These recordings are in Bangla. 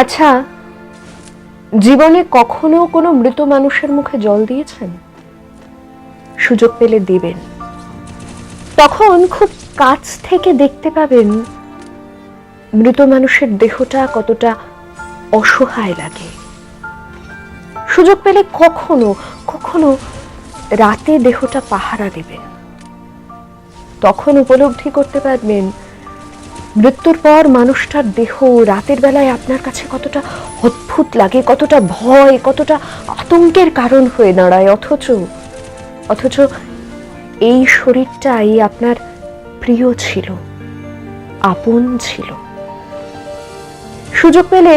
আচ্ছা, জীবনে কখনো কোনো মৃত মানুষের মুখে জল দিয়েছেন? সুযোগ পেলে দেবেন। তখন খুব কাছ থেকে দেখতে পাবেন মৃত মানুষের দেহটা কতটা অসহায় লাগে। সুযোগ পেলে কখনো কখনো রাতে দেহটা পাহারা দেবেন। তখন উপলব্ধি করতে পারবেন মৃত্যুর পর মানুষটার দেহ রাতের বেলায় আপনার কাছে কতটা অদ্ভুত লাগে, কতটা ভয়, কতটা আতঙ্কের কারণ হয়ে দাঁড়ায়। অথচ এই শরীরটাই আপনার প্রিয় ছিল, আপন ছিল। সুযোগ পেলে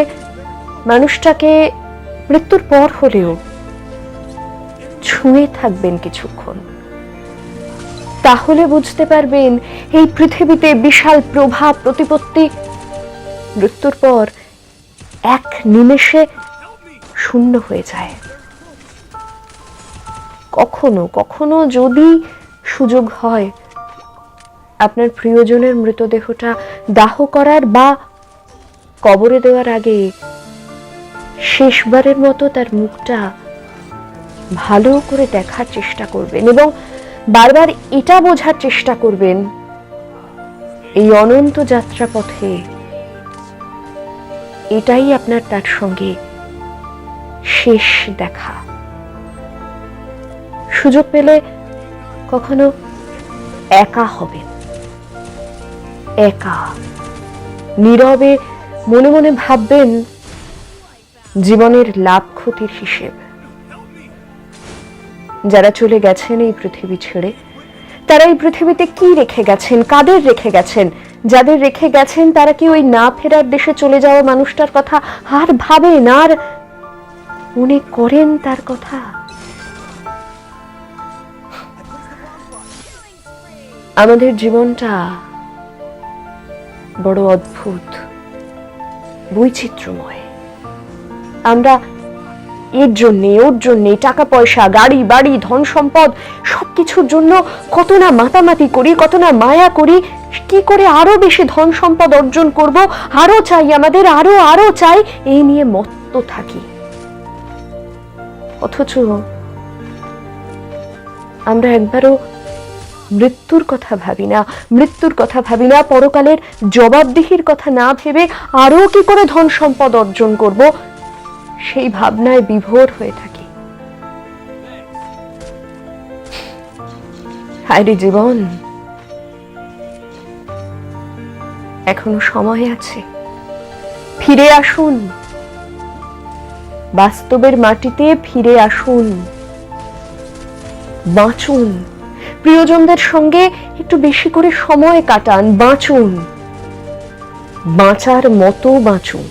মানুষটাকে মৃত্যুর পর হলেও ছুঁয়ে থাকবেন কিছুক্ষণ। তাহলে বুঝতে পারবেন এই পৃথিবীতে বিশাল প্রভাব প্রতিপত্তি মৃত্যুর পর এক নিমেষে শূন্য হয়ে যায়। কখনো কখনো যদি সুযোগ হয় আপনার প্রিয়জনের মৃতদেহটা দাহ করার বা কবরে দেওয়ার আগে শেষবারের মতো তার মুখটা ভালো করে দেখার চেষ্টা করবেন এবং বারবার এটা বোঝার চেষ্টা করবেন এই অনন্ত যাত্রা পথে এটাই আপনার তার সঙ্গে শেষ দেখা। সুযোগ পেলে কখনো একা হবেন, একা নীরবে মনে মনে ভাববেন জীবনের লাভ ক্ষতির হিসেব। যারা চলে গেছেন এই পৃথিবী ছেড়ে, তারা এই পৃথিবীতে কি রেখে গেছেন, কাদের রেখে গেছেন? যাদের রেখে গেছেন তারা কি ওই না ফেরার দেশে চলে যাওয়া মানুষটার কথা আর ভাবেন, আর মনে করেন তার কথা? আমাদের জীবনটা বড় অদ্ভুত, বৈচিত্র্যময়। আমরা এর জন্যে ওর জন্যে টাকা পয়সা, গাড়ি বাড়ি, ধন সম্পদ সবকিছুর জন্য কত না মাতামাতি করি, কত না মায়া করি, কি করে আরো বেশি ধন সম্পদ অর্জন করব, আরো চাই আমাদের, আরো চাই, এই নিয়ে মত্ত থাকি। অথচ আমরা একবারও মৃত্যুর কথা ভাবি না, পরকালের জবাবদিহির কথা না ভেবে আরো কি করে ধন সম্পদ অর্জন করব সেই ভাবনায় বিভোর হয়ে থাকি। হায়রে জীবন, এখনো সময় আছে, ফিরে আসুন, বাস্তবের মাটিতে ফিরে আসুন, বাঁচুন, প্রিয়জনদের সঙ্গে একটু বেশি করে সময় কাটান, বাঁচুন, বাঁচার মতো বাঁচুন।